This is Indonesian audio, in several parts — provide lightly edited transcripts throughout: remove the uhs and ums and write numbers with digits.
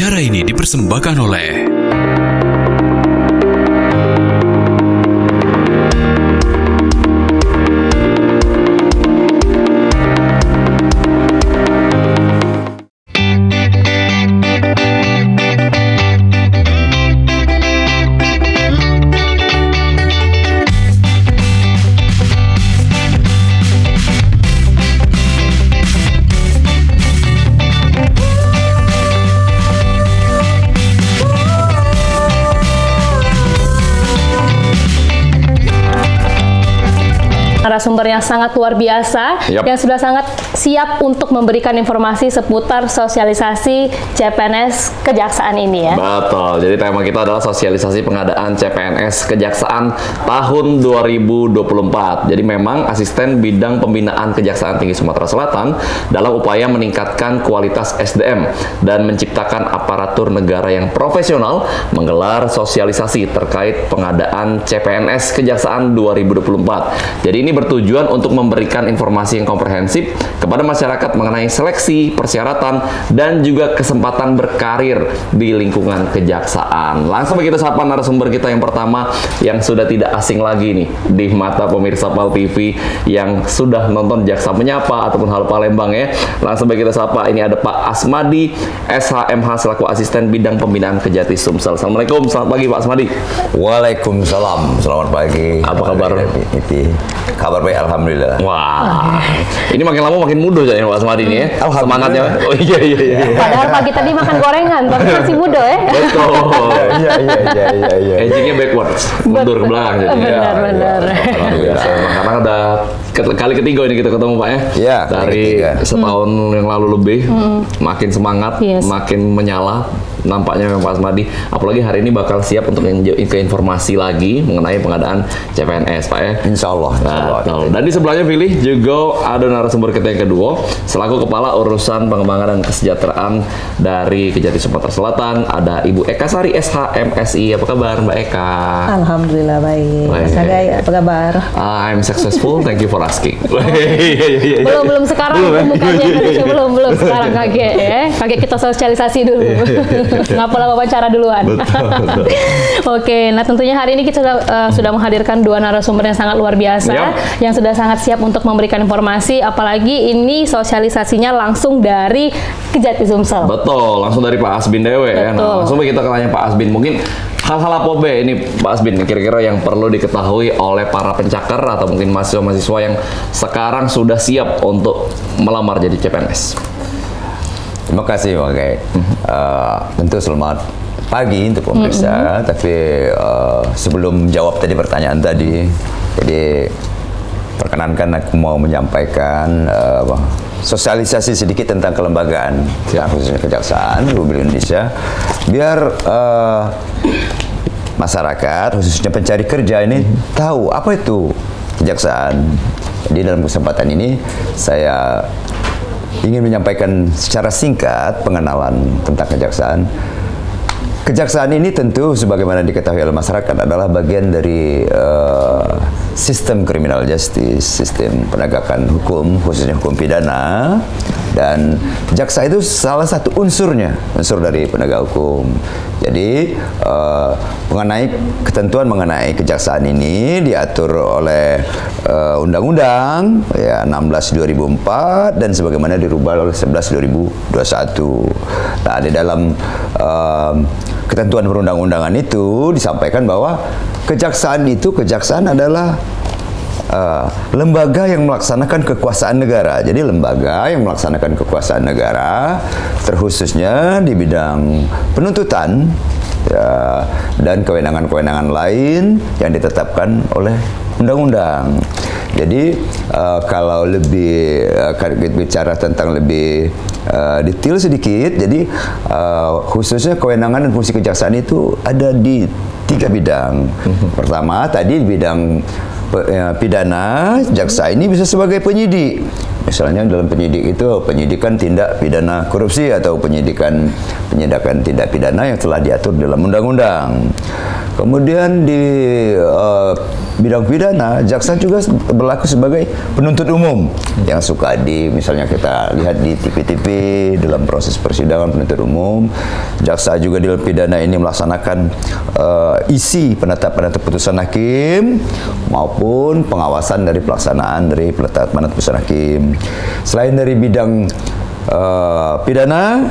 Acara ini dipersembahkan oleh narasumber yang sangat luar biasa, yang sudah sangat siap untuk memberikan informasi seputar sosialisasi CPNS Kejaksaan ini ya. Betul, jadi tema kita adalah sosialisasi pengadaan CPNS Kejaksaan tahun 2024. Jadi memang asisten bidang pembinaan Kejaksaan Tinggi Sumatera Selatan dalam upaya meningkatkan kualitas SDM dan menciptakan aparatur negara yang profesional menggelar sosialisasi terkait pengadaan CPNS Kejaksaan 2024. Jadi ini bertujuan untuk memberikan informasi yang komprehensif kepada masyarakat mengenai seleksi, persyaratan, dan juga kesempatan berkarir di lingkungan kejaksaan. Langsung kita sapa narasumber kita yang pertama yang sudah tidak asing lagi nih di mata pemirsa PAL TV yang sudah nonton Jaksa Menyapa ataupun Halo Palembang ya. Langsung kita sapa, ini ada Pak Asmadi, SHMH selaku Asisten Bidang Pembinaan Kejati Sumsel. Assalamualaikum, selamat pagi Pak Asmadi. Waalaikumsalam, selamat pagi. Apa kabar? Kabar baik, alhamdulillah. Wah, ini makin lama makin muda ya Pak Asmadi ini ya. Semangatnya. Oh iya. Padahal pagi tadi makan gorengan, tapi masih muda ya. Betul. Iya. Agingnya backwards, mundur ke belakang jadinya. Benar. Karena udah kali ketiga ini kita ketemu Pak ya. Iya. Dari setahun yang lalu lebih, makin semangat, makin menyala. Nampaknya memang Pak Asmadi, apalagi hari ini bakal siap untuk ke informasi lagi mengenai pengadaan CPNS Pak ya. Insya Allah. Dan di sebelahnya pilih juga ada narasumber kita yang kedua selaku Kepala Urusan Pengembangan dan Kesejahteraan dari Kejati Sumatera Selatan, ada Ibu Eka Sari SHMSI. Apa kabar Mbak Eka? Alhamdulillah baik. Mas Agai, apa kabar? I'm successful, thank you for asking. Belum sekarang mukanya belum sekarang kaget ya. Kaget kita sosialisasi dulu. Ngapalah wawancara duluan. Betul. Oke, nah tentunya hari ini kita sudah menghadirkan dua narasumber yang sangat luar biasa, yang sudah sangat siap untuk memberikan informasi, apalagi ini sosialisasinya langsung dari Kejati Sumsel. Betul, langsung dari Pak Asbin Dewe ya. Nah, langsung kita tanya Pak Asbin, mungkin hal-hal apa ini Pak Asbin kira-kira yang perlu diketahui oleh para pencakar atau mungkin mahasiswa-mahasiswa yang sekarang sudah siap untuk melamar jadi CPNS? Terima kasih Pak Gai. Tentu selamat pagi untuk pemirsa. Tapi sebelum jawab tadi pertanyaan tadi, jadi perkenankan aku mau menyampaikan sosialisasi sedikit tentang kelembagaan, khususnya Kejaksaan Republik Indonesia, biar masyarakat khususnya pencari kerja ini tahu apa itu kejaksaan. Jadi dalam kesempatan ini saya ingin menyampaikan secara singkat pengenalan tentang kejaksaan. Kejaksaan ini tentu sebagaimana diketahui oleh masyarakat adalah bagian dari sistem criminal justice, sistem penegakan hukum, khususnya hukum pidana. Dan jaksa itu salah satu unsur dari penegak hukum. Jadi mengenai ketentuan mengenai kejaksaan ini diatur oleh Undang-Undang ya 16 2004 dan sebagaimana dirubah oleh 11 2021. Nah, di dalam ketentuan perundang-undangan itu disampaikan bahwa kejaksaan adalah lembaga yang melaksanakan kekuasaan negara. Jadi lembaga yang melaksanakan kekuasaan negara, terkhususnya di bidang penuntutan ya, dan kewenangan-kewenangan lain yang ditetapkan oleh undang-undang. Jadi kalau lebih bicara tentang lebih detail sedikit, jadi khususnya kewenangan dan fungsi kejaksaan itu ada di 3 bidang. Pertama tadi bidang pidana, jaksa ini bisa sebagai penyidik. Misalnya dalam penyidik itu penyidikan tindak pidana korupsi atau penyidikan tindak pidana yang telah diatur dalam undang-undang. Kemudian di bidang pidana, jaksa juga berlaku sebagai penuntut umum yang suka misalnya kita lihat di TV-TV dalam proses persidangan penuntut umum. Jaksa juga di dalam pidana ini melaksanakan isi penetapan putusan hakim maupun pengawasan dari pelaksanaan dari penetapan putusan hakim. Selain dari bidang pidana,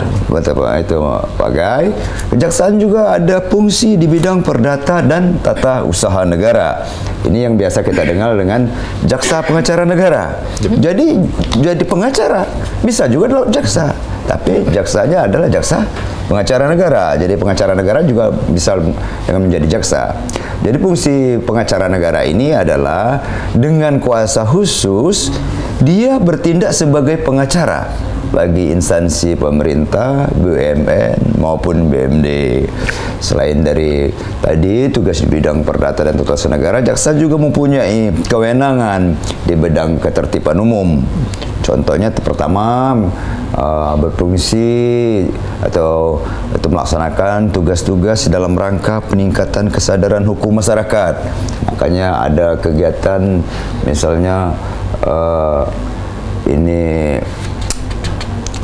itu bagai kejaksaan juga ada fungsi di bidang perdata dan tata usaha negara. Ini yang biasa kita dengar dengan jaksa pengacara negara. Jadi pengacara bisa juga adalah jaksa, tapi jaksanya adalah jaksa pengacara negara. Jadi pengacara negara juga bisa dengan menjadi jaksa. Jadi fungsi pengacara negara ini adalah dengan kuasa khusus dia bertindak sebagai pengacara bagi instansi pemerintah, BUMN maupun BUMD. Selain dari tadi tugas di bidang perdata dan tata usaha negara, jaksa juga mempunyai kewenangan di bidang ketertiban umum. Contohnya pertama berfungsi atau melaksanakan tugas-tugas dalam rangka peningkatan kesadaran hukum masyarakat. Makanya ada kegiatan misalnya ini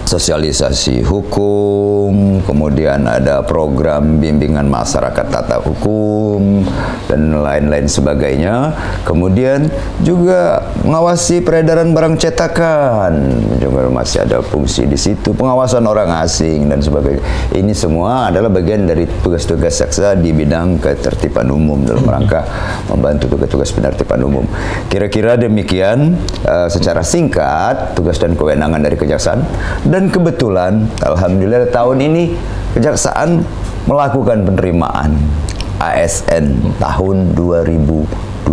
sosialisasi hukum, kemudian ada program bimbingan masyarakat tata hukum dan lain-lain sebagainya. Kemudian juga mengawasi peredaran barang cetakan, juga masih ada fungsi di situ, pengawasan orang asing dan sebagainya. Ini semua adalah bagian dari tugas-tugas jaksa di bidang ketertiban umum dalam rangka membantu tugas-tugas penertiban umum. Kira-kira demikian secara singkat tugas dan kewenangan dari kejaksaan. Dan kebetulan, alhamdulillah tahun ini kejaksaan melakukan penerimaan ASN tahun 2024.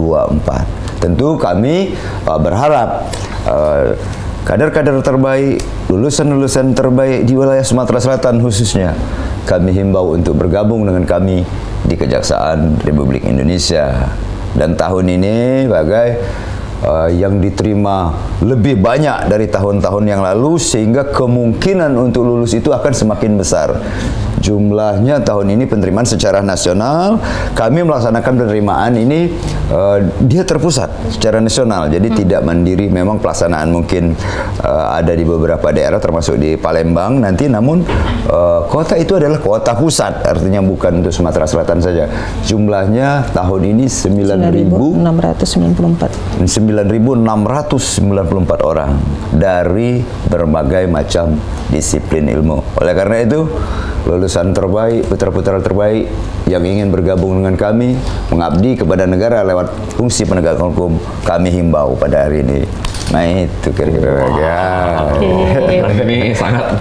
Tentu kami berharap kader-kader terbaik, lulusan-lulusan terbaik di wilayah Sumatera Selatan khususnya, kami himbau untuk bergabung dengan kami di Kejaksaan Republik Indonesia. Dan tahun ini yang diterima lebih banyak dari tahun-tahun yang lalu, sehingga kemungkinan untuk lulus itu akan semakin besar. Jumlahnya tahun ini penerimaan secara nasional, kami melaksanakan penerimaan ini dia terpusat secara nasional, jadi tidak mandiri. Memang pelaksanaan mungkin ada di beberapa daerah termasuk di Palembang nanti, namun kota itu adalah kota pusat, artinya bukan untuk Sumatera Selatan saja. Jumlahnya tahun ini 9.694 orang dari berbagai macam disiplin ilmu. Oleh karena itu, lulusan terbaik, putra-putra terbaik yang ingin bergabung dengan kami, mengabdi kepada negara lewat fungsi penegakan hukum, kami himbau pada hari ini. Nah itu kira-kira. Ini sangat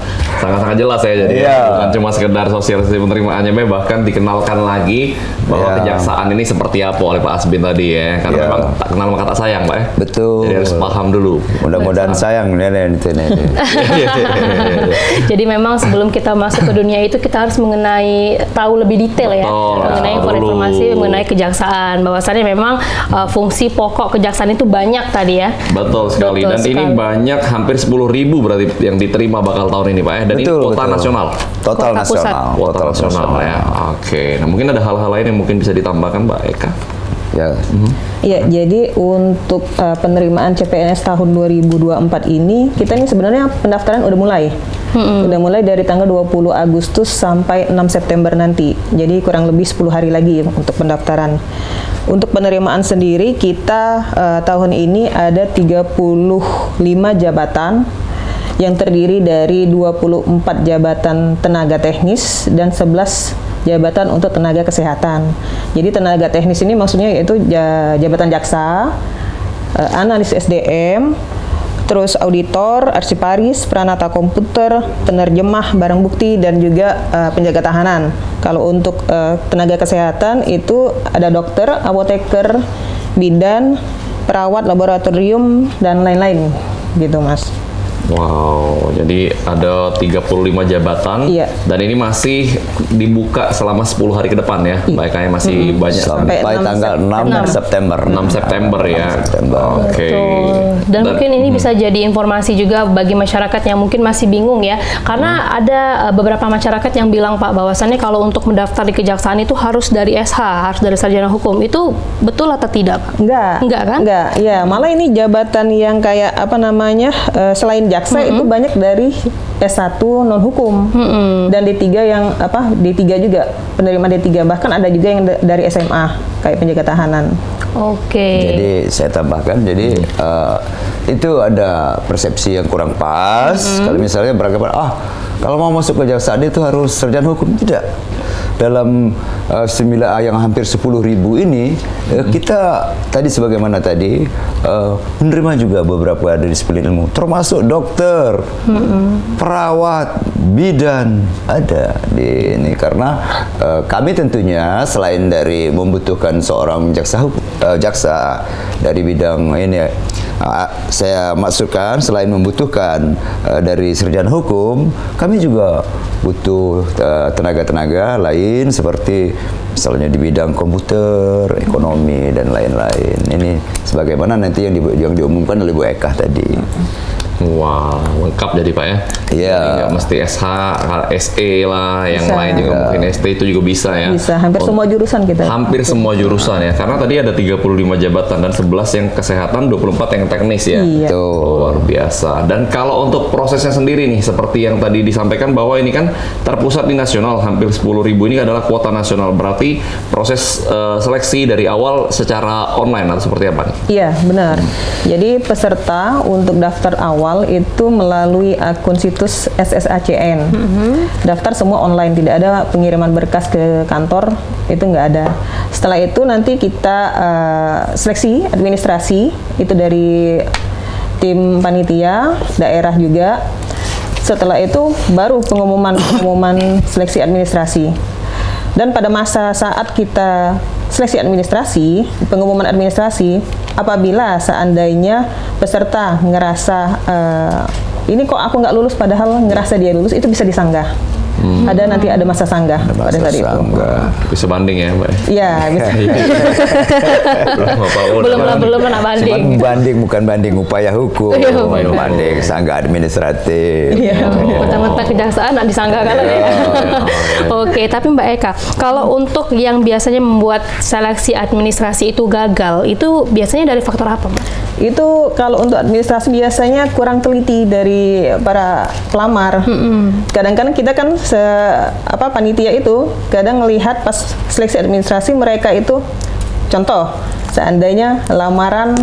jelas ya, jadi bukan cuma sekedar sosialisasi penerimaannya, bahkan dikenalkan lagi bahwa kejaksaan ini seperti apa oleh Pak Asbin tadi ya, karena memang tak kenal maka tak sayang Pak ya. Betul. Jadi harus paham dulu. Mudah-mudahan sayang Jadi memang sebelum kita masuk ke dunia itu kita harus tahu lebih detail ya, mengenai informasi mengenai kejaksaan. Bahwasannya memang fungsi pokok kejaksaan itu banyak tadi ya. Betul sekali. Dan ini banyak, hampir 10.000 berarti yang diterima bakal tahun ini Pak ya. Dan ini kuota nasional. Total nasional. Kuota nasional ya. Oke. Nah mungkin ada hal-hal lain yang mungkin bisa ditambahkan Mbak Eka? Ya. Iya, jadi untuk penerimaan CPNS tahun 2024 ini, kita ini sebenarnya pendaftaran udah mulai. Udah mulai dari tanggal 20 Agustus sampai 6 September nanti. Jadi kurang lebih 10 hari lagi untuk pendaftaran. Untuk penerimaan sendiri, kita tahun ini ada 35 jabatan yang terdiri dari 24 jabatan tenaga teknis dan 11 jabatan untuk tenaga kesehatan. Jadi tenaga teknis ini maksudnya yaitu jabatan jaksa, analis SDM, terus auditor, arsiparis, peranata komputer, penerjemah barang bukti, dan juga penjaga tahanan. Kalau untuk tenaga kesehatan itu ada dokter, apoteker, bidan, perawat laboratorium, dan lain-lain gitu Mas. Wow, jadi ada 35 jabatan Iya. dan ini masih dibuka selama 10 hari ke depan ya. Iya. Mbak Eka, masih banyak Sampai tanggal 6 September. 6 September ya. 6 September. Oke. Betul. Dan mungkin ini bisa jadi informasi juga bagi masyarakat yang mungkin masih bingung ya. Karena ada beberapa masyarakat yang bilang Pak bahwasannya kalau untuk mendaftar di kejaksaan itu harus dari SH, harus dari sarjana hukum. Itu betul atau tidak, Pak? Enggak kan? Enggak, ya malah ini jabatan yang kayak apa namanya selain jaksa itu banyak dari S1 non hukum dan D3 yang D3 juga penerima D3, bahkan ada juga yang dari SMA kayak penjaga tahanan. Oke. Jadi saya tambahkan, jadi itu ada persepsi yang kurang pas. Kalau misalnya beranggapan, kalau mau masuk kejaksaan itu harus sarjana hukum. Tidak. Dalam yang hampir 10.000 ini, kita tadi sebagaimana tadi menerima juga beberapa dari disiplin ilmu, termasuk dokter, perawat, bidan ada di ini. Karena kami tentunya selain dari membutuhkan seorang jaksa dari bidang ini, saya maksudkan selain membutuhkan dari sarjana hukum, kami juga butuh tenaga-tenaga lain seperti misalnya di bidang komputer, ekonomi dan lain-lain. Ini sebagaimana nanti yang diumumkan oleh Bu Eka tadi. Wah, lengkap jadi Pak ya. Iya. Jadi nggak mesti SH, SE lah, yang Bisa. lain juga mungkin ST itu juga bisa ya. Bisa hampir semua jurusan kita. Hampir semua jurusan ya. Karena tadi ada 35 jabatan dan 11 yang kesehatan, 24 yang teknis ya. Iya. Luar biasa. Dan kalau untuk prosesnya sendiri nih, seperti yang tadi disampaikan bahwa ini kan terpusat di nasional, hampir 10.000 ini adalah kuota nasional. Berarti proses seleksi dari awal secara online atau seperti apa nih? Iya, benar. Jadi peserta untuk daftar awal itu melalui akun situs SSACN. Daftar semua online, tidak ada pengiriman berkas ke kantor, itu nggak ada. Setelah itu nanti kita seleksi administrasi, itu dari tim panitia, daerah juga. Setelah itu baru pengumuman seleksi administrasi. Dan pada masa saat kita seleksi administrasi, pengumuman administrasi, apabila seandainya peserta ngerasa ini kok aku nggak lulus padahal ngerasa dia lulus, itu bisa disanggah. Nanti ada masa sanggah pada saat itu. Bisa banding ya Mbak? Iya, bisa. belum nak banding. Cuman banding bukan banding upaya hukum, banding sanggah administratif. Mentang-mentang kejaksaan nak disanggah kan? Oke, tapi Mbak Eka, kalau untuk yang biasanya membuat seleksi administrasi itu gagal, itu biasanya dari faktor apa, Mbak? Itu kalau untuk administrasi biasanya kurang teliti dari para pelamar. Kadang-kadang kita kan panitia itu kadang melihat pas seleksi administrasi mereka itu, contoh seandainya lamaran,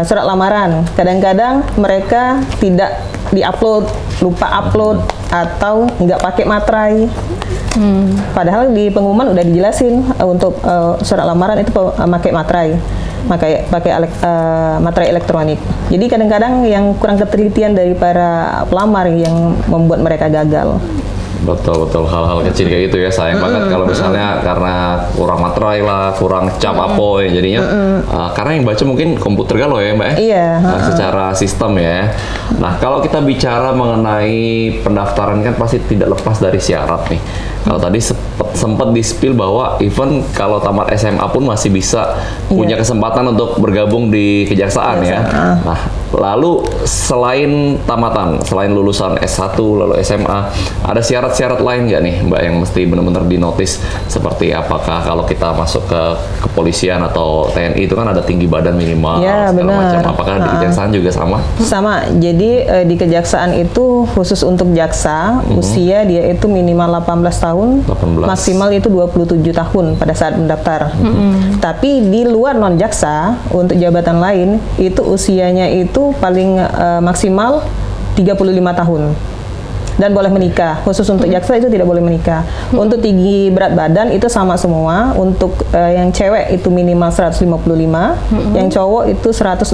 surat lamaran, kadang-kadang mereka tidak diupload, lupa upload atau nggak pakai materai. Padahal di pengumuman udah dijelasin untuk surat lamaran itu pakai materai, pakai materai elektronik. Jadi kadang-kadang yang kurang ketelitian dari para pelamar yang membuat mereka gagal. Betul hal-hal kecil kayak gitu ya, sayang banget kalau misalnya karena kurang materai lah, kurang cap apoy jadinya karena yang baca mungkin komputer galau ya Mbak. Iya. Secara sistem ya. Nah kalau kita bicara mengenai pendaftaran kan pasti tidak lepas dari syarat nih. Kalau tadi sempat di-spill bahwa even kalau tamat SMA pun masih bisa punya kesempatan untuk bergabung di kejaksaan ya. Nah, lalu selain tamatan, selain lulusan S1 lalu SMA, ada syarat-syarat lain nggak nih Mbak yang mesti benar-benar dinotis, seperti apakah kalau kita masuk ke kepolisian atau TNI itu kan ada tinggi badan minimal segala macam. Apakah di kejaksaan juga sama? Sama. Jadi di kejaksaan itu khusus untuk jaksa, usia dia itu minimal 18 tahun. 18. Maksimal itu 27 tahun pada saat mendaftar. Tapi di luar non jaksa untuk jabatan lain itu usianya itu paling maksimal 35 tahun dan boleh menikah. Khusus untuk jaksa itu tidak boleh menikah. Untuk tinggi berat badan itu sama semua. Untuk yang cewek itu minimal 155, yang cowok itu 160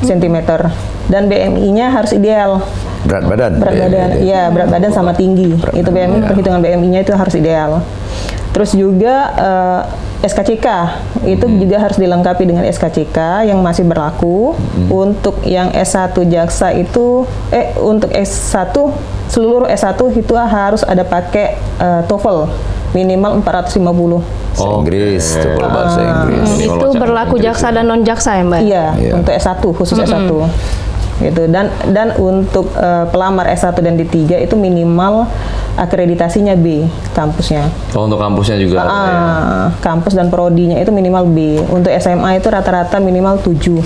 cm. Dan BMI-nya harus ideal. Berat badan? Iya, berat badan sama tinggi. Itu BMI, perhitungan BMI-nya itu harus ideal. Terus juga SKCK itu juga harus dilengkapi dengan SKCK yang masih berlaku. Untuk yang S1 jaksa itu untuk S1 seluruh S1 itu harus ada pakai TOEFL minimal 450. Bahasa Inggris, itu kalau bahasa Inggris. Itu berlaku jaksa dan non jaksa ya Mbak? Iya, untuk S1 khusus S1. Gitu. Dan untuk pelamar S1 dan D3 itu minimal akreditasinya B kampusnya. Oh, untuk kampusnya juga. Kampus dan prodinya itu minimal B. Untuk SMA itu rata-rata minimal 7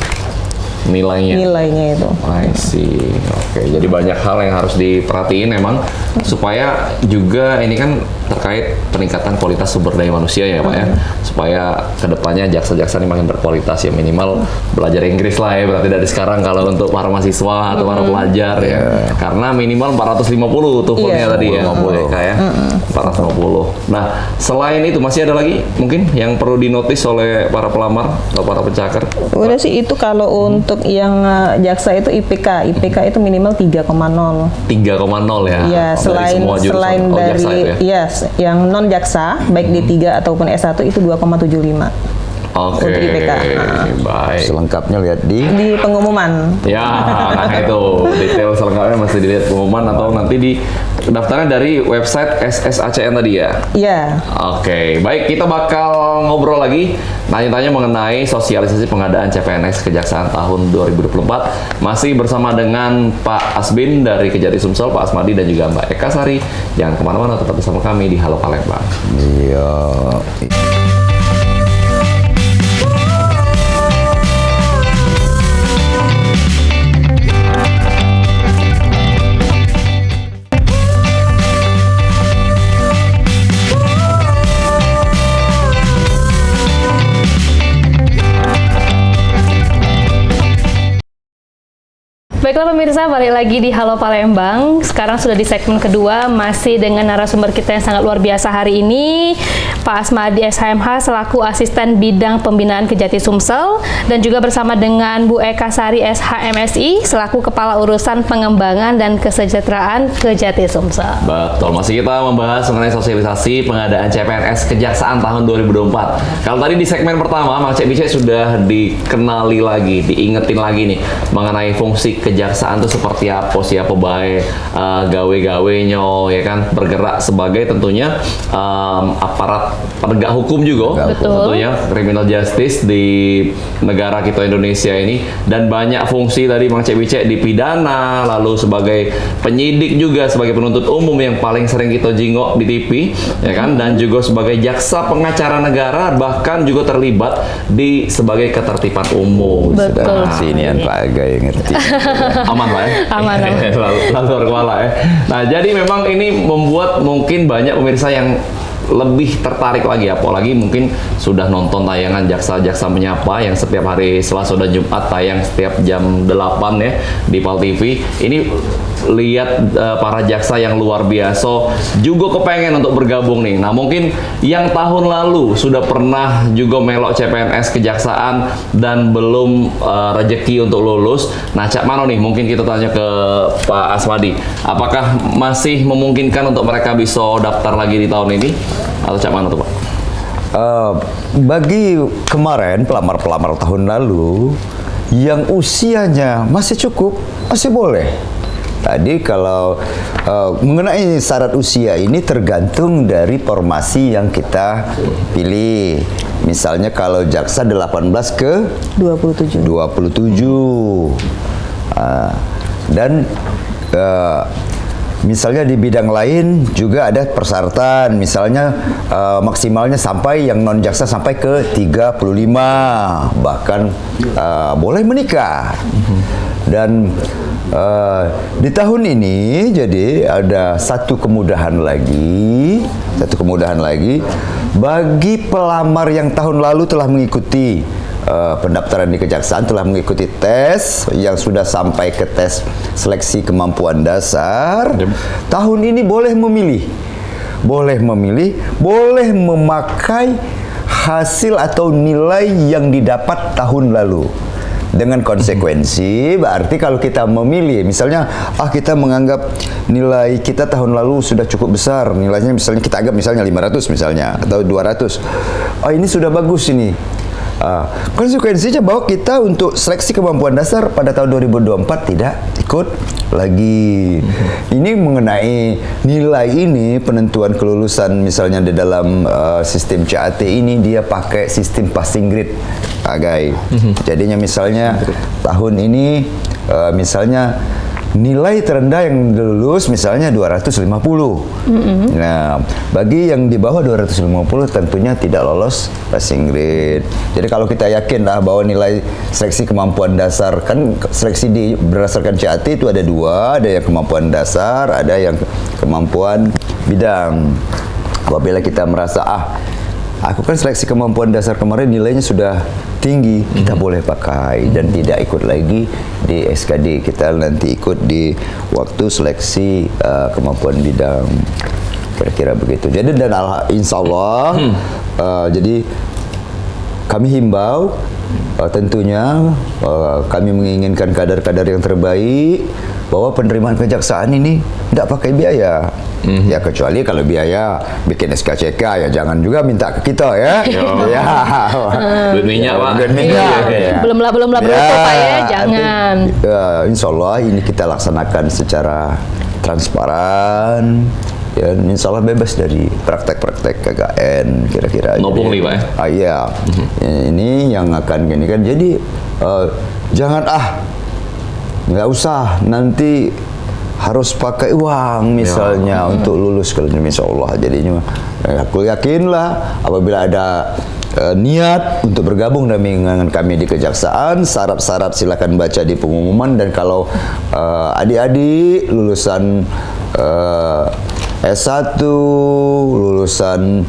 nilainya itu. I see. Oke, jadi banyak hal yang harus diperhatiin memang supaya juga ini kan terkait peningkatan kualitas sumber daya manusia ya Pak ya. Supaya kedepannya jaksa-jaksa ini makin berkualitas ya, minimal belajar Inggris lah ya berarti dari sekarang kalau untuk para mahasiswa atau para pelajar ya. Karena minimal 450 TOEFL-nya tadi ya. 450 ya. 450. Nah, selain itu masih ada lagi mungkin yang perlu dinotis oleh para pelamar atau para pencakar? Udah sih itu kalau untuk yang jaksa itu IPK itu minimal 3,0. 3,0 ya. Iya, selain dari jaksa itu ya? Yang non jaksa baik D3 ataupun S1 itu 2,75. Oke, untuk IPK. Baik. Selengkapnya lihat di pengumuman. Ya, nah itu detail selengkapnya masih dilihat pengumuman atau nanti di daftarnya dari website SSACN tadi ya? Iya. Oke, baik kita bakal ngobrol lagi tanya-tanya mengenai sosialisasi pengadaan CPNS Kejaksaan tahun 2024 masih bersama dengan Pak Asbin dari Kejati Sumsel, Pak Asmadi dan juga Mbak Eka Sari. Jangan kemana-mana, tetap bersama kami di Halo Palembang. Iya. Baiklah pemirsa, balik lagi di Halo Palembang. Sekarang sudah di segmen kedua, masih dengan narasumber kita yang sangat luar biasa hari ini, Pak Asmadi SHMH selaku Asisten Bidang Pembinaan Kejati Sumsel, dan juga bersama dengan Bu Eka Sari SHMSI selaku Kepala Urusan Pengembangan dan Kesejahteraan Kejati Sumsel. Betul, masih kita membahas mengenai sosialisasi pengadaan CPNS Kejaksaan tahun 2024. Kalau tadi di segmen pertama, Mang Cek Bice sudah dikenali lagi, diingetin lagi nih mengenai fungsi kejaksaan itu seperti apa sih, apa baik gawe-gawenya ya kan, bergerak sebagai tentunya aparat penegak hukum juga. Betul. Tentunya criminal justice di negara kita Indonesia ini, dan banyak fungsi tadi Mang Cek Bice di pidana, lalu sebagai penyidik juga, sebagai penuntut umum yang paling sering kita jingok di TV ya kan, dan juga sebagai jaksa pengacara negara, bahkan juga terlibat di sebagai ketertiban umum. Betul. Sinian Pak Aga yang ngerti. Aman Pak ya? Aman. Lalu kepala ya. Nah, jadi memang ini membuat mungkin banyak pemirsa yang lebih tertarik lagi, apalagi mungkin sudah nonton tayangan Jaksa-Jaksa Menyapa yang setiap hari Selasa dan Jumat tayang setiap jam 8 ya di PAL TV. Ini lihat para jaksa yang luar biasa juga kepengen untuk bergabung nih. Nah, mungkin yang tahun lalu sudah pernah juga melok CPNS Kejaksaan dan belum rezeki untuk lulus. Nah, cak mana nih, mungkin kita tanya ke Pak Asmadi, apakah masih memungkinkan untuk mereka bisa daftar lagi di tahun ini? Atau cak mana tuh Pak? Bagi kemarin pelamar-pelamar tahun lalu yang usianya masih cukup, masih boleh. Tadi kalau mengenai syarat usia ini tergantung dari formasi yang kita pilih. Misalnya kalau jaksa 18 ke 27. Dan misalnya di bidang lain juga ada persyaratan, misalnya maksimalnya sampai yang non jaksa sampai ke 35, bahkan boleh menikah. Dan di tahun ini jadi ada satu kemudahan lagi bagi pelamar yang tahun lalu telah mengikuti pendaftaran di kejaksaan, telah mengikuti tes yang sudah sampai ke tes seleksi kemampuan dasar. Tahun ini boleh memilih, boleh memakai hasil atau nilai yang didapat tahun lalu. dengan konsekuensi. Berarti kalau kita memilih, misalnya kita menganggap nilai kita tahun lalu sudah cukup besar, nilainya misalnya kita anggap misalnya 500 misalnya atau 200. Ini sudah bagus ini. Konsekuensinya bahwa kita untuk seleksi kemampuan dasar pada tahun 2024 tidak ikut lagi. Ini mengenai nilai ini, penentuan kelulusan misalnya di dalam sistem CAT ini dia pakai sistem passing grade, Guys. Jadinya misalnya tahun ini misalnya nilai terendah yang lulus misalnya 250. Nah, bagi yang di bawah 250 tentunya tidak lolos passing grade. Jadi kalau kita yakin bahwa nilai seleksi kemampuan dasar, kan seleksi berdasarkan CAT itu ada dua, ada yang kemampuan dasar, ada yang kemampuan bidang. Apabila kita merasa aku kan seleksi kemampuan dasar kemarin nilainya sudah tinggi, kita boleh pakai dan tidak ikut lagi di SKD. Kita nanti ikut di waktu seleksi kemampuan bidang, kira-kira begitu. Jadi dan insya Allah jadi kami himbau tentunya kami menginginkan kader-kader yang terbaik, bahwa penerimaan kejaksaan ini tidak pakai biaya. Ya kecuali kalau biaya bikin SKCK ya jangan juga minta ke kita ya. Ya. Duit minyak, Pak. Duit minyak. Belum lah berapa Pak ya, jangan. Insya Allah ini kita laksanakan secara transparan. Ya, insya Allah bebas dari praktek-praktek KKN kira-kira. No pungli, Pak ya? Iya. Ini yang akan gini kan. Jadi jangan nggak usah nanti harus pakai uang misalnya untuk lulus kalau insya Allah. Jadinya aku yakinlah apabila ada niat untuk bergabung dengan kami di Kejaksaan, syarat-syarat silakan baca di pengumuman. Dan kalau adik-adik lulusan S1, lulusan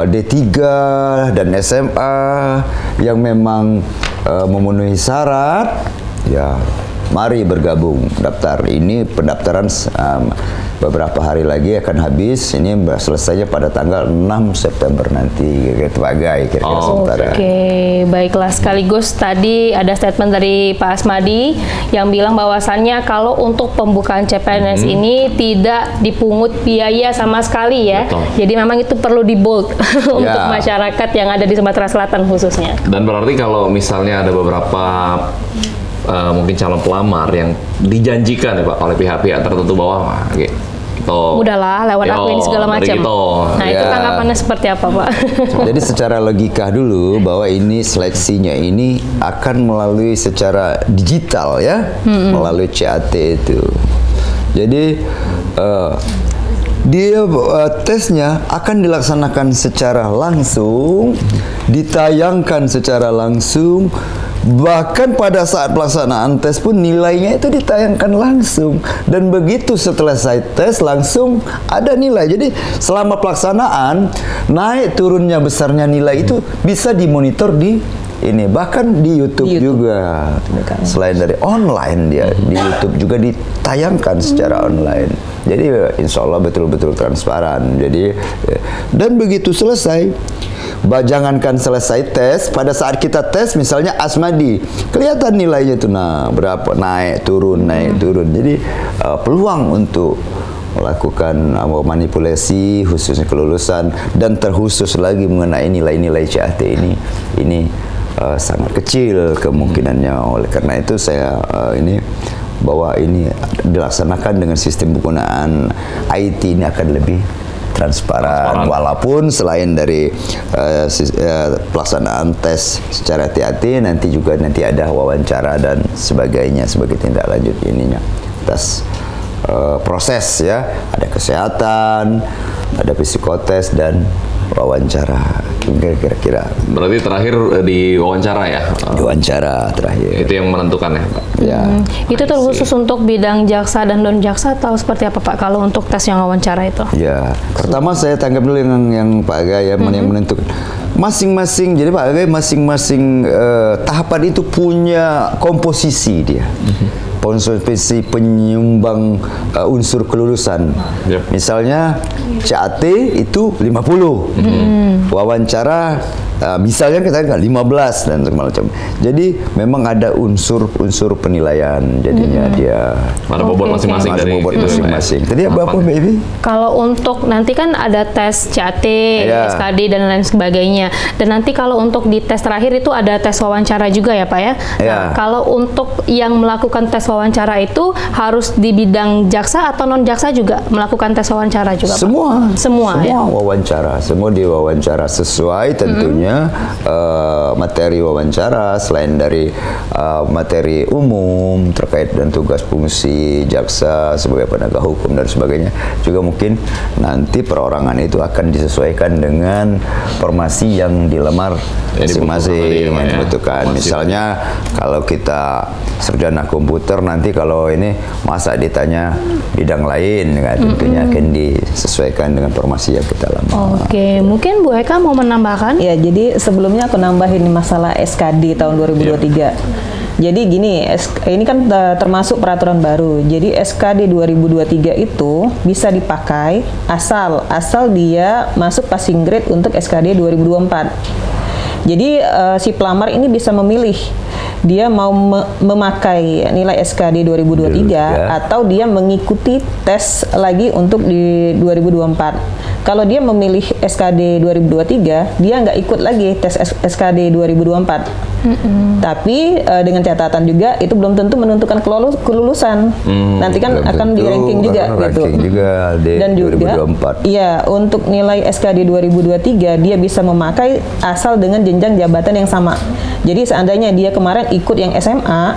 D3 dan SMA yang memang memenuhi syarat, ya mari bergabung daftar. Ini pendaftaran beberapa hari lagi akan habis. Ini selesainya pada tanggal 6 September nanti kira-kira sementara. Oke, baiklah. Sekaligus tadi ada statement dari Pak Asmadi yang bilang bahwasannya kalau untuk pembukaan CPNS ini tidak dipungut biaya sama sekali ya. Betul. Jadi memang itu perlu di bold untuk masyarakat yang ada di Sumatera Selatan khususnya. Dan berarti kalau misalnya ada beberapa mungkin calon pelamar yang dijanjikan ya Pak oleh pihak-pihak tertentu bahwa udahlah lewat aku ini segala macam. Nah itu tanggapannya seperti apa Pak? Jadi secara logika dulu bahwa ini seleksinya ini akan melalui secara digital ya, melalui CAT itu. Jadi dia tesnya akan dilaksanakan secara langsung, ditayangkan secara langsung. Bahkan pada saat pelaksanaan tes pun nilainya itu ditayangkan langsung. Dan begitu setelah saya tes langsung ada nilai. Jadi selama pelaksanaan naik turunnya besarnya nilai itu bisa dimonitor di ini. Bahkan di YouTube juga. Selain dari online dia di YouTube juga ditayangkan secara online. Jadi insya Allah betul-betul transparan. Jadi dan begitu selesai, jangankan selesai tes, pada saat kita tes misalnya Asmadi, kelihatan nilainya itu berapa, naik turun. Jadi peluang untuk melakukan manipulasi khususnya kelulusan dan terkhusus lagi mengenai nilai-nilai CAT ini sangat kecil kemungkinannya. Oleh karena itu saya bahwa ini dilaksanakan dengan sistem penggunaan IT ini akan lebih transparan. Walaupun selain dari pelaksanaan tes secara hati-hati, nanti ada wawancara dan sebagainya sebagai tindak lanjut ininya atas proses ya, ada kesehatan, ada psikotes dan wawancara. Kira-kira. Berarti terakhir di wawancara ya? Di wawancara terakhir. Itu yang menentukan ya Pak? Ya. Itu terkhusus untuk bidang jaksa dan non jaksa atau seperti apa Pak kalau untuk tes yang wawancara itu? Ya, pertama saya tanggap dulu yang Pak Aga ya, yang menentukan. masing-masing, jadi Pak Agai, masing-masing tahapan itu punya komposisi dia. Komposisi penyumbang unsur kelulusan. Yep. Misalnya CAT itu 50. Wawancara misalnya kita 15 dan macam. Jadi memang ada unsur penilaian jadinya dia. Ada bobot masing-masing Ada dari bobot itu, masing-masing. Tadi apa baby? Kalau untuk nanti kan ada tes CAT, Ya. SKD dan lain sebagainya. Dan nanti kalau untuk di tes terakhir itu ada tes wawancara juga ya Pak ya. Nah, Ya. kalau untuk yang melakukan tes wawancara itu harus di bidang jaksa atau non jaksa juga melakukan tes wawancara juga Pak? Semua ya. wawancara, semua diwawancara sesuai tentunya materi wawancara selain dari materi umum terkait dengan tugas fungsi jaksa sebagai penegak hukum dan sebagainya. Juga mungkin nanti perorangan itu akan disesuaikan dengan formasi yang dilamar masing-masing, yang dibutuhkan. Misalnya kalau kita sarjana komputer, nanti kalau ini masa ditanya bidang lain, kan, tentunya akan disesuaikan dengan formasi yang kita lamar. Oke, mungkin Bu Eka mau menambahkan? Ya, jadi sebelumnya aku nambahin masalah SKD tahun 2023. Jadi gini, ini kan termasuk peraturan baru. Jadi SKD 2023 itu bisa dipakai asal dia masuk passing grade untuk SKD 2024. Jadi si pelamar ini bisa memilih dia mau memakai nilai SKD 2023 atau dia mengikuti tes lagi untuk di 2024. Kalau dia memilih SKD 2023, dia nggak ikut lagi tes SKD 2024. Tapi dengan catatan juga itu belum tentu menentukan kelulusan. Nanti kan akan di ranking juga gitu. Dan juga 2024. Iya, untuk nilai SKD 2023 dia bisa memakai asal dengan jenjang jabatan yang sama. Jadi seandainya dia kemarin ikut yang SMA,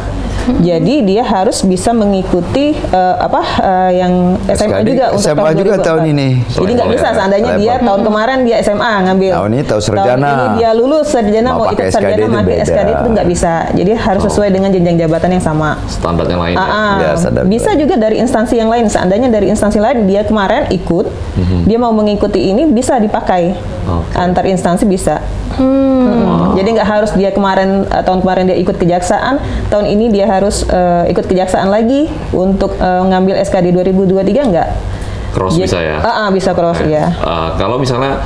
jadi dia harus bisa mengikuti yang SMA SKD, juga untuk SMA tahun juga 2024. tahun ini. Jadi nggak bisa seandainya dia tahun kemarin dia SMA ngambil. Tahun ini tahu sarjana. Tahun ini dia lulus sarjana mau ikut pakai sarjana SKD itu pakai beda. SKD itu nggak bisa. Jadi harus sesuai dengan jenjang jabatan yang sama. Standar yang lain. Ya, standar Bisa lain. juga dari instansi yang lain. Seandainya dari instansi lain dia kemarin ikut, dia mau mengikuti ini bisa dipakai. Antar instansi bisa. Jadi nggak harus dia tahun kemarin dia ikut kejaksaan, tahun ini dia harus ikut kejaksaan lagi untuk ngambil SKD 2023 nggak? Cross bisa ya? Bisa cross ya. Kalau misalnya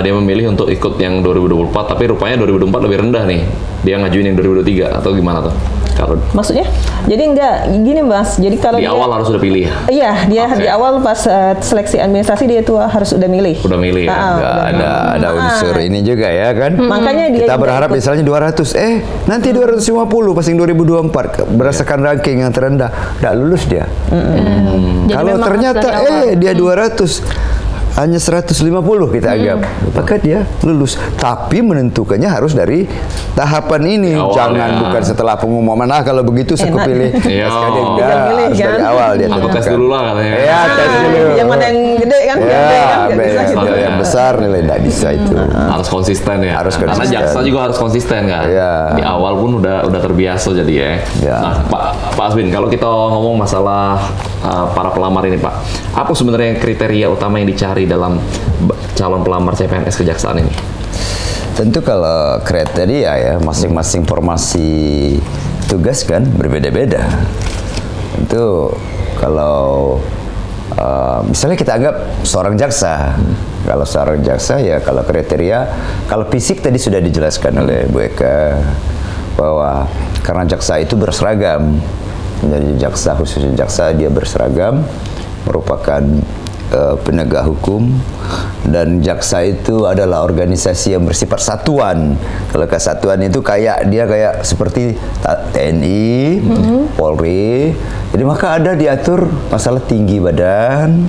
dia memilih untuk ikut yang 2024, tapi rupanya 2024 lebih rendah nih, dia ngajuin yang 2023 atau gimana tuh? Kalau Maksudnya? Jadi enggak gini Mas. Jadi kalau di awal harus udah pilih ya? Iya, dia di awal pas seleksi administrasi dia itu harus udah milih. Udah milih ya? Ada unsur ini juga ya kan. Makanya dia kita juga berharap ikut. misalnya 200, nanti 250 passing 2024 berdasarkan ranking yang terendah, nggak lulus dia. Jadi Kalau memang ternyata harus dari awal. dia 200 hanya 150 kita anggap, maka dia lulus. Tapi menentukannya harus dari tahapan ini, Di awal jangan ya. bukan setelah pengumuman. Kalau begitu saya Enak. kepilih Iya. SKD Tinggal enggak, milih, harus dari kan? awal dia Aku tes tentukan. dulu lah katanya. Ya, tes dulu. Yang mana yang gede kan? Ya, Gede kan? Nggak bisa gitu. nilai yang besar nilai tidak bisa itu. Harus konsisten ya. Harus Karena konsisten. jaksa juga harus konsisten kan. Iya. Di awal pun udah terbiasa jadi ya. Iya. Nah, Pak Aswin, kalau kita ngomong masalah para pelamar ini, Pak, apa sebenarnya kriteria utama yang dicari dalam calon pelamar CPNS kejaksaan ini? Tentu kalau kriteria ya masing-masing formasi tugas kan berbeda-beda. Tentu kalau misalnya kita anggap seorang jaksa, kalau seorang jaksa ya kalau kriteria, kalau fisik tadi sudah dijelaskan oleh Bu Eka bahwa karena jaksa itu berseragam, menjadi jaksa khususnya jaksa dia berseragam merupakan penegak hukum, dan jaksa itu adalah organisasi yang bersifat satuan. Kalau kesatuan itu kayak seperti TNI, Polri. Jadi maka ada diatur masalah tinggi badan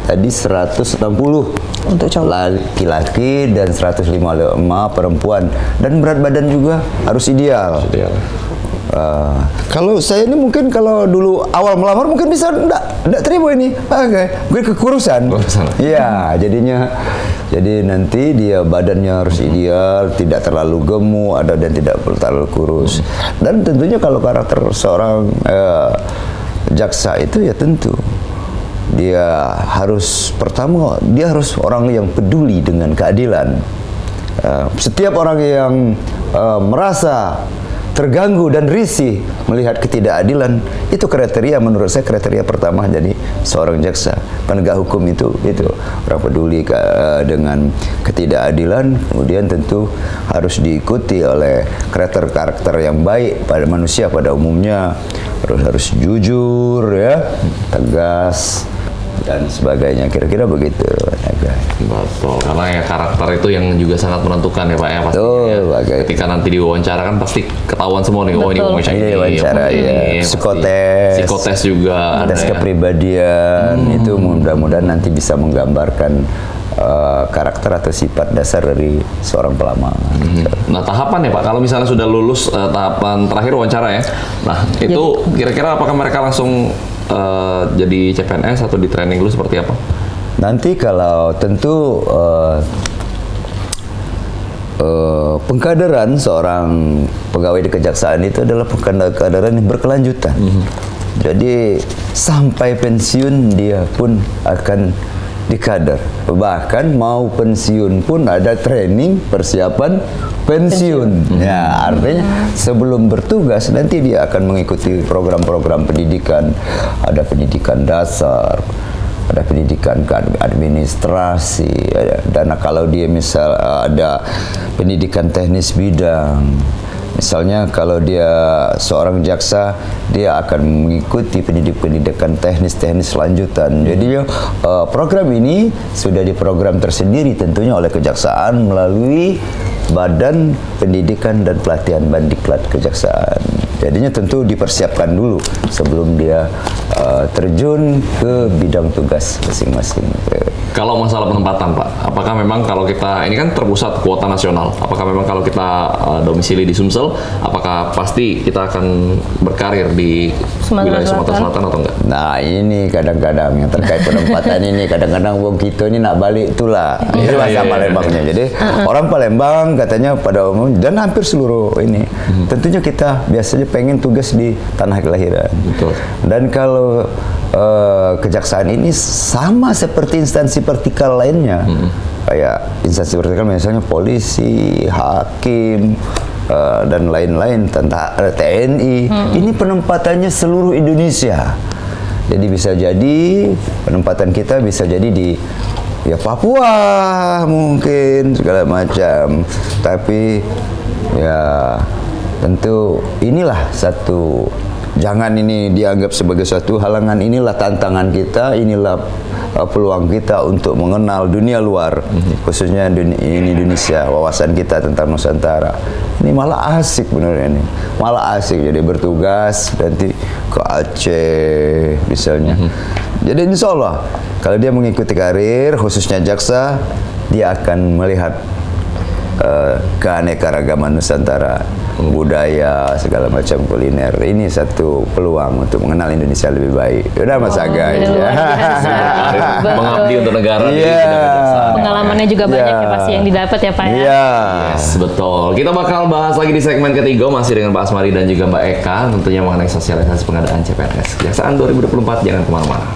tadi 160 Untuk cowok. laki-laki dan 155 perempuan, dan berat badan juga harus ideal. Kalau saya ini mungkin kalau dulu awal melamar mungkin bisa enggak terima ini. Mungkin kekurusan. Iya, jadi nanti dia badannya harus ideal, tidak terlalu gemuk, dan tidak terlalu kurus. Dan tentunya kalau karakter seorang jaksa itu ya tentu dia harus pertama dia harus orang yang peduli dengan keadilan. Setiap orang yang merasa terganggu dan risih melihat ketidakadilan, itu kriteria, menurut saya kriteria pertama jadi seorang jaksa. Penegak hukum itu orang peduli dengan ketidakadilan, kemudian tentu harus diikuti oleh karakter yang baik pada manusia pada umumnya, harus jujur ya, tegas dan sebagainya, kira-kira begitu. Betul, karena ya karakter itu yang juga sangat menentukan ya Pak ya, pasti. Ketika nanti diwawancara kan pasti ketahuan semua nih, oh ini wawancara ya, psikotes juga, tes kepribadian, itu mudah-mudahan nanti bisa menggambarkan karakter atau sifat dasar dari seorang pelamar. Nah, tahapan ya Pak, kalau misalnya sudah lulus tahapan terakhir wawancara ya, nah itu kira-kira apakah mereka langsung jadi CPNS atau di training dulu seperti apa? Nanti kalau tentu pengkaderan seorang pegawai di kejaksaan itu adalah pengkaderan yang berkelanjutan. Jadi sampai pensiun dia pun akan dikader. Bahkan mau pensiun pun ada training persiapan pensiun. Ya, artinya sebelum bertugas nanti dia akan mengikuti program-program pendidikan. Ada pendidikan dasar, ada pendidikan administrasi, dan kalau dia misal ada pendidikan teknis bidang. Misalnya kalau dia seorang jaksa, dia akan mengikuti pendidikan teknis lanjutan. Jadi program ini sudah diprogram tersendiri tentunya oleh kejaksaan melalui Badan Pendidikan dan Pelatihan Bandiklat Kejaksaan. Jadinya tentu dipersiapkan dulu sebelum dia terjun ke bidang tugas masing-masing. Kalau masalah penempatan Pak, apakah memang kalau kita, ini kan terpusat kuota nasional, apakah memang kalau kita domisili di Sumsel, apakah pasti kita akan berkarir di wilayah Sumatera Selatan atau enggak? Nah ini kadang-kadang yang terkait penempatan ini, kadang-kadang wong kita ini nak balik itulah. Itu bahasa Palembangnya. Jadi orang Palembang katanya pada umum, dan hampir seluruh ini, tentunya kita biasanya pengen tugas di tanah kelahiran. Betul. Dan kalau kejaksaan ini sama seperti instansi vertikal lainnya, kayak instansi vertikal misalnya polisi, hakim, dan lain-lain, tentara, TNI. Ini penempatannya seluruh Indonesia. Jadi bisa jadi penempatan kita bisa jadi di Papua mungkin segala macam. Tapi ya tentu inilah satu, jangan ini dianggap sebagai suatu halangan, inilah tantangan kita, inilah peluang kita untuk mengenal dunia luar, khususnya Indonesia, wawasan kita tentang Nusantara. Ini malah asik bener ini, malah asik jadi bertugas nanti ke Aceh misalnya. Jadi insya Allah kalau dia mengikuti karir khususnya jaksa, dia akan melihat keanekaragaman Nusantara, budaya, segala macam kuliner. Ini satu peluang untuk mengenal Indonesia lebih baik. Udah Mas Aga ya. Mengabdi untuk negara. Pengalamannya juga banyak ya pasti yang didapat ya Pak ya. Yes, betul. Kita bakal bahas lagi di segmen ketiga masih dengan Pak Asmari dan juga Mbak Eka tentunya mengenai sosialisasi pengadaan CPNS Kejaksaan 2024. Jangan kemana-mana.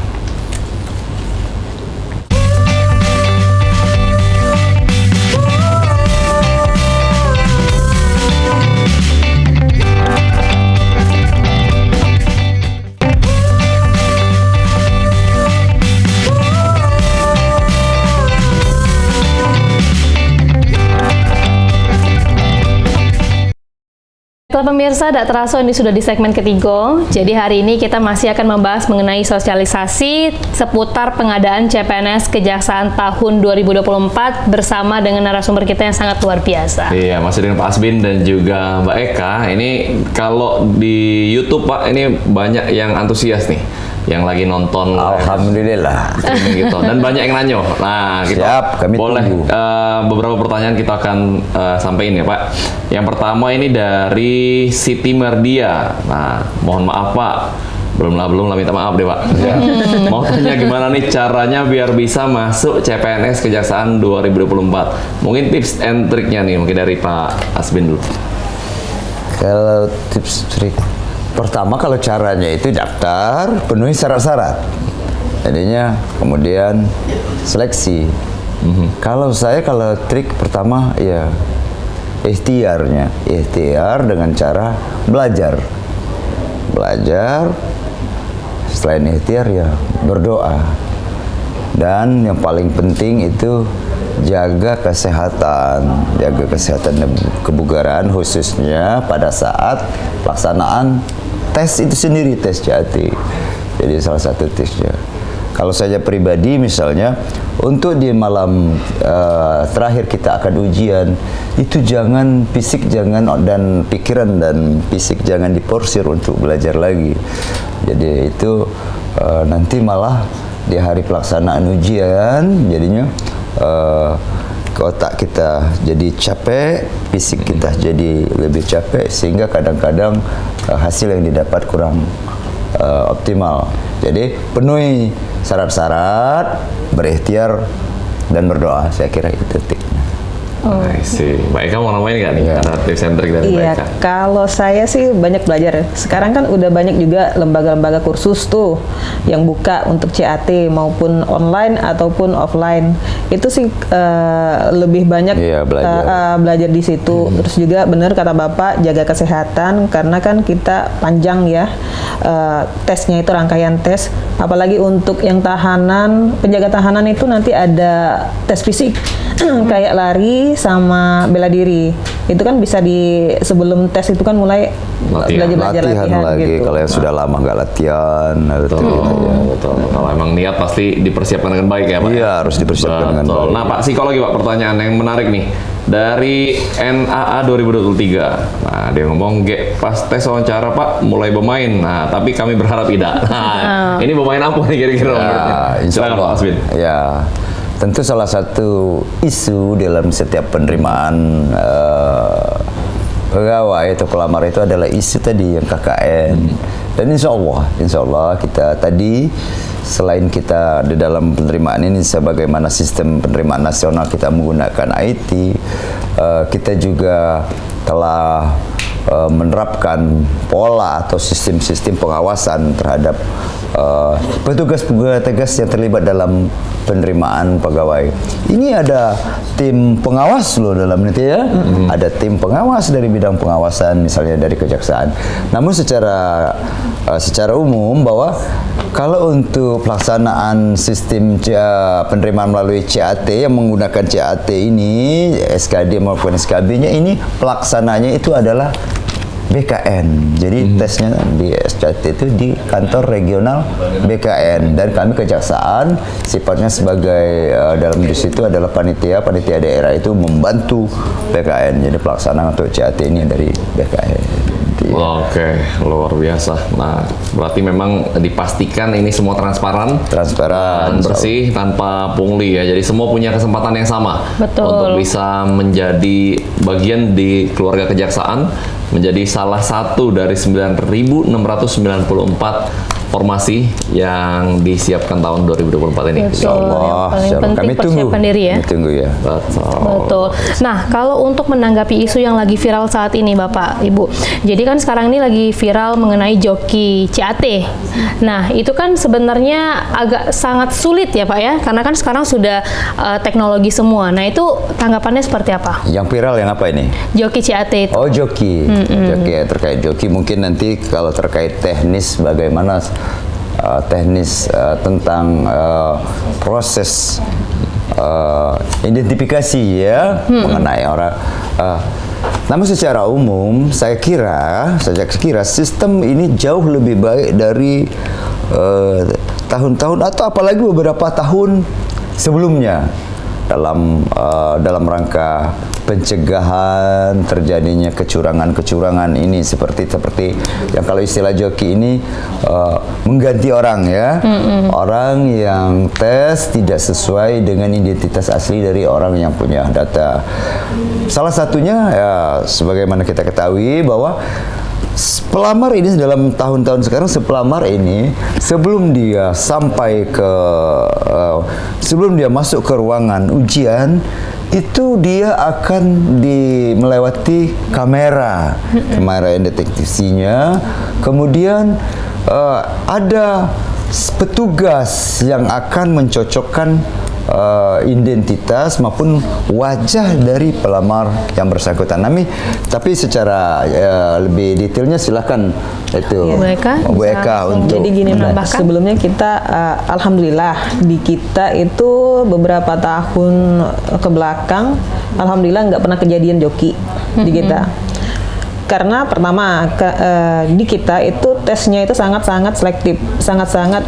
Kalau pemirsa, tidak terasa ini sudah di segmen ketiga. Jadi hari ini kita masih akan membahas mengenai sosialisasi seputar pengadaan CPNS Kejaksaan tahun 2024 bersama dengan narasumber kita yang sangat luar biasa. Iya, masih dengan Pak Asbin dan juga Mbak Eka. Ini kalau di YouTube Pak, ini banyak yang antusias nih, yang lagi nonton. Alhamdulillah. Gitu. Dan banyak yang nanya. Nah, kita siap, kami boleh tunggu. Beberapa pertanyaan kita akan sampaikan ya Pak. Yang pertama ini dari Siti Merdia. Nah, mohon maaf Pak, belum lah minta maaf deh Pak. Mau tanya gimana nih caranya biar bisa masuk CPNS Kejaksaan 2024. Mungkin tips and triknya nih, mungkin dari Pak Asbin dulu. Kalau tips trik, pertama kalau caranya itu daftar, penuhi syarat-syarat. Jadinya kemudian seleksi. Kalau trik pertama ya ikhtiar dengan cara belajar. Selain ikhtiar ya berdoa. Dan yang paling penting itu jaga kesehatan dan kebugaran, khususnya pada saat pelaksanaan tes itu sendiri, tes CAT. Jadi salah satu tesnya. Kalau saya pribadi misalnya, untuk di malam terakhir kita akan ujian, itu jangan dan pikiran dan fisik jangan diporsir untuk belajar lagi. Jadi itu nanti malah di hari pelaksanaan ujian jadinya otak kita jadi capek, fisik kita jadi lebih capek, sehingga kadang-kadang hasil yang didapat kurang optimal. Jadi penuhi syarat-syarat, berikhtiar dan berdoa. Saya kira itu tipsnya. I see. Mbak Eka mau nambahin nggak nih? Ada tips and trik dari Mbak Iya, Eka? kalau saya sih banyak belajar. Sekarang kan udah banyak juga lembaga-lembaga kursus tuh yang buka untuk CAT maupun online ataupun offline. Itu sih lebih banyak belajar di situ. Terus juga benar kata Bapak, jaga kesehatan karena kan kita panjang ya tesnya itu, rangkaian tes. Apalagi untuk yang tahanan, penjaga tahanan itu nanti ada tes fisik kayak lari sama bela diri. Itu kan bisa sebelum tes itu kan mulai belajar latihan lagi gitu. Kalau yang sudah lama nggak latihan, betul. Kalau emang niat pasti dipersiapkan dengan baik ya Pak? Iya, harus dipersiapkan dengan baik. Nah Pak, psikologi Pak, pertanyaan yang menarik nih dari NAA 2023. Nah dia ngomong, pas tes wawancara Pak mulai bermain. Nah tapi kami berharap tidak. Nah ini bermain apa nih kira-kira? Silakan Pak Asbin. Ya, tentu salah satu isu dalam setiap penerimaan pegawai atau pelamar itu adalah isu tadi yang KKN. Dan insya Allah kita tadi, selain kita di dalam penerimaan ini sebagaimana sistem penerimaan nasional kita menggunakan IT, kita juga telah menerapkan pola atau sistem-sistem pengawasan terhadap petugas-petugas yang terlibat dalam penerimaan pegawai. Ini ada tim pengawas loh dalam itu ya. Ada tim pengawas dari bidang pengawasan, misalnya dari kejaksaan. Namun secara umum bahwa kalau untuk pelaksanaan sistem penerimaan melalui CAT yang menggunakan CAT ini, SKD maupun SKB-nya ini pelaksananya itu adalah BKN. Jadi tesnya di SCAT itu di kantor regional BKN, dan kami kejaksaan sifatnya sebagai dalam di situ adalah panitia daerah itu membantu BKN. Jadi pelaksanaan untuk CAT ini dari BKN. Oke, luar biasa. Nah, berarti memang dipastikan ini semua transparan dan bersih tanpa pungli ya. Jadi semua punya kesempatan yang sama. Betul. Untuk bisa menjadi bagian di keluarga kejaksaan, menjadi salah satu dari 9.694 formasi yang disiapkan tahun 2024 ini. Insyaallah. Yang paling penting persiapan diri ya. Tunggu ya. Betul. Nah, kalau untuk menanggapi isu yang lagi viral saat ini Bapak, Ibu. Jadi kan sekarang ini lagi viral mengenai joki CAT. Nah, itu kan sebenarnya agak sangat sulit ya Pak ya, karena kan sekarang sudah teknologi semua. Nah, itu tanggapannya seperti apa? Yang viral yang apa ini? Joki CAT itu. Oh, joki. Joki ya, terkait joki. Mungkin nanti kalau terkait teknis bagaimana tentang proses identifikasi ya mengenai orang. Namun secara umum saya kira sistem ini jauh lebih baik dari tahun-tahun atau apalagi beberapa tahun sebelumnya dalam rangka pencegahan terjadinya kecurangan ini seperti yang kalau istilah joki ini mengganti orang ya, orang yang tes tidak sesuai dengan identitas asli dari orang yang punya data. Salah satunya ya sebagaimana kita ketahui bahwa pelamar ini dalam tahun-tahun sekarang, pelamar ini sebelum dia masuk ke ruangan ujian itu dia akan melewati kamera deteksinya, kemudian ada petugas yang akan mencocokkan identitas maupun wajah dari pelamar yang bersangkutan. Tapi secara lebih detailnya silakan itu Bu Eka untuk jadi gini Mbak, sebelumnya kita alhamdulillah di kita itu beberapa tahun ke belakang alhamdulillah nggak pernah kejadian joki di kita. Karena pertama di kita itu tesnya itu sangat-sangat selektif, sangat-sangat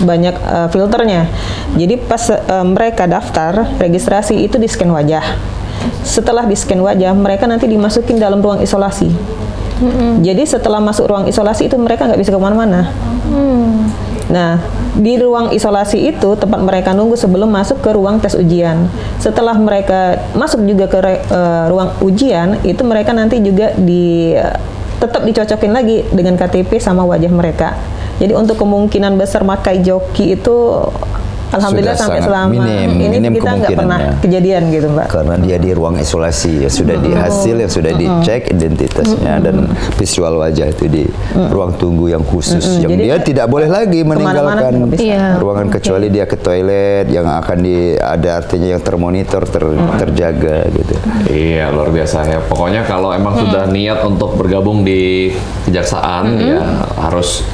banyak filternya. Jadi pas mereka daftar registrasi itu di scan wajah. Setelah di scan wajah, mereka nanti dimasukin dalam ruang isolasi. Jadi setelah masuk ruang isolasi itu mereka nggak bisa kemana-mana. Nah, di ruang isolasi itu tempat mereka nunggu sebelum masuk ke ruang tes ujian. Setelah mereka masuk juga ke ruang ujian, itu mereka nanti juga tetap dicocokin lagi dengan KTP sama wajah mereka. Jadi untuk kemungkinan besar pakai joki itu alhamdulillah sampai selama ini kita nggak pernah kejadian gitu Mbak. Karena dia di ruang isolasi ya sudah dihasil yang sudah dicek identitasnya dan visual wajah itu di ruang tunggu yang khusus yang jadi dia tidak boleh lagi meninggalkan ruangan kecuali dia ke toilet yang akan ada artinya yang termonitor terjaga gitu. Iya luar biasa ya. Pokoknya kalau emang sudah niat untuk bergabung di kejaksaan ya harus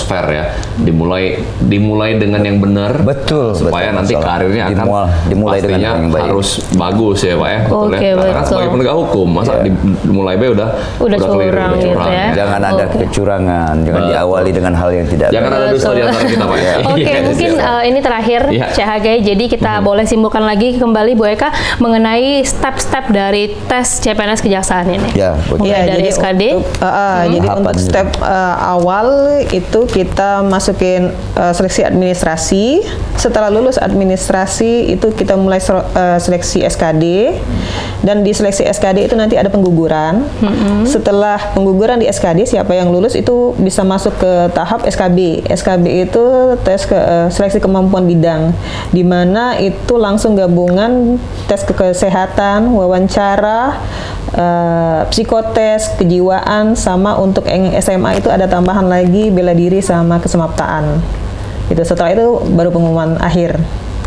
fair ya. Dimulai dengan yang benar. Betul. Supaya nanti karirnya akan dimulai dengan yang baik. Harus bagus ya Pak ya. Karena kan sebagai penegak hukum masa dimulai udah curang gitu ya. Jangan ada kecurangan, jangan diawali dengan hal yang tidak. Jangan ada dusta di antara kita Pak ya. Oke, mungkin ini terakhir CHG. Jadi kita boleh simpulkan lagi kembali Bu Eka mengenai step-step dari tes CPNS kejaksaan ini. Mulai dari SKD. Jadi untuk step awal itu kita masukin seleksi administrasi. Setelah lulus administrasi itu kita mulai seleksi SKD dan di seleksi SKD itu nanti ada pengguguran. Setelah pengguguran di SKD siapa yang lulus itu bisa masuk ke tahap SKB. SKB itu tes seleksi kemampuan bidang di mana itu langsung gabungan tes kesehatan, wawancara, psikotes, kejiwaan sama untuk yang SMA itu ada tambahan lagi bela diri sama kesemaptaan. Itu setelah itu baru pengumuman akhir.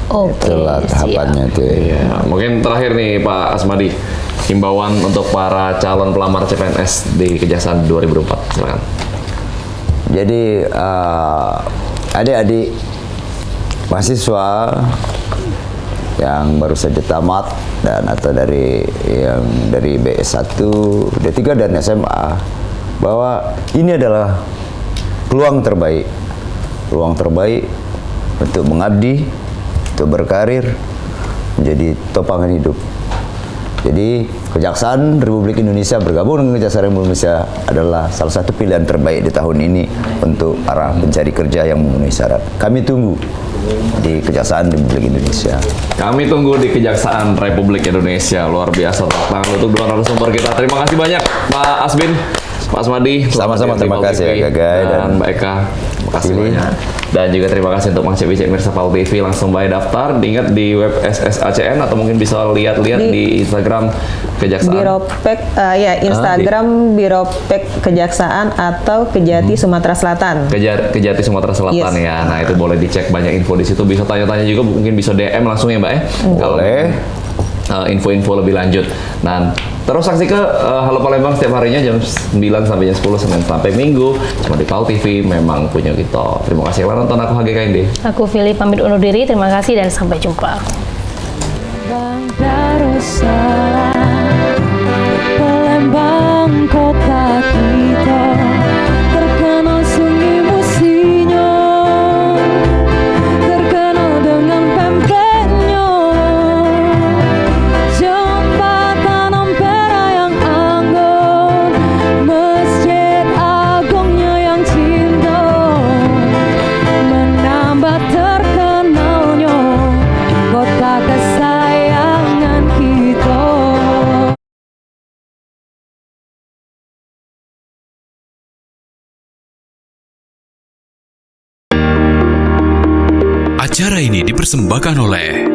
Itulah tahapannya itu. Iya. Mungkin terakhir nih Pak Asmadi, himbauan untuk para calon pelamar CPNS di Kejaksaan 2004. Silakan. Jadi adik-adik mahasiswa yang baru saja tamat dan atau dari BS1, D3 dan SMA bahwa ini adalah peluang terbaik untuk mengabdi, untuk berkarir, menjadi topangan hidup. Jadi Kejaksaan Republik Indonesia bergabung dengan Kejaksaan Republik Indonesia adalah salah satu pilihan terbaik di tahun ini untuk para pencari kerja yang memenuhi syarat. Kami tunggu di Kejaksaan Republik Indonesia. Kami tunggu di Kejaksaan Republik Indonesia. Luar biasa tantangan untuk dua narasumber kita. Terima kasih banyak Pak Asbin, Pak Asmadi. Sama-sama, terima kasih ya Gagai dan Mbak Eka. Terima kasih banyak. Dan juga terima kasih untuk Mang Cepi Mirsa Pal TV. Langsung baik daftar. Diingat di web SSACN atau mungkin bisa lihat-lihat di Instagram Kejaksaan. Biropek Instagram Biropek Kejaksaan atau Kejati Sumatera Selatan. Kejati Sumatera Selatan ya. Nah itu boleh dicek banyak info di situ. Bisa tanya-tanya juga, mungkin bisa DM langsung ya Mbak ya. Boleh. Info-info lebih lanjut. Dan terus saksi ke Halo Palembang setiap harinya jam 9 sampai jam 10 Senin sampai Minggu cuma di Pal TV, memang punya kita. Terima kasih telah nonton. Aku HGKND. Aku Philip pamit undur diri. Terima kasih dan sampai jumpa. Bang Darussalam, Palembang kota kita terkenal sunyi musinya, terkenal dengan pempeknya, jembatan Ampera yang anggun, masjid agungnya yang cinta, menambah terkenalnya kota kesayangan kita. Acara ini dipersembahkan oleh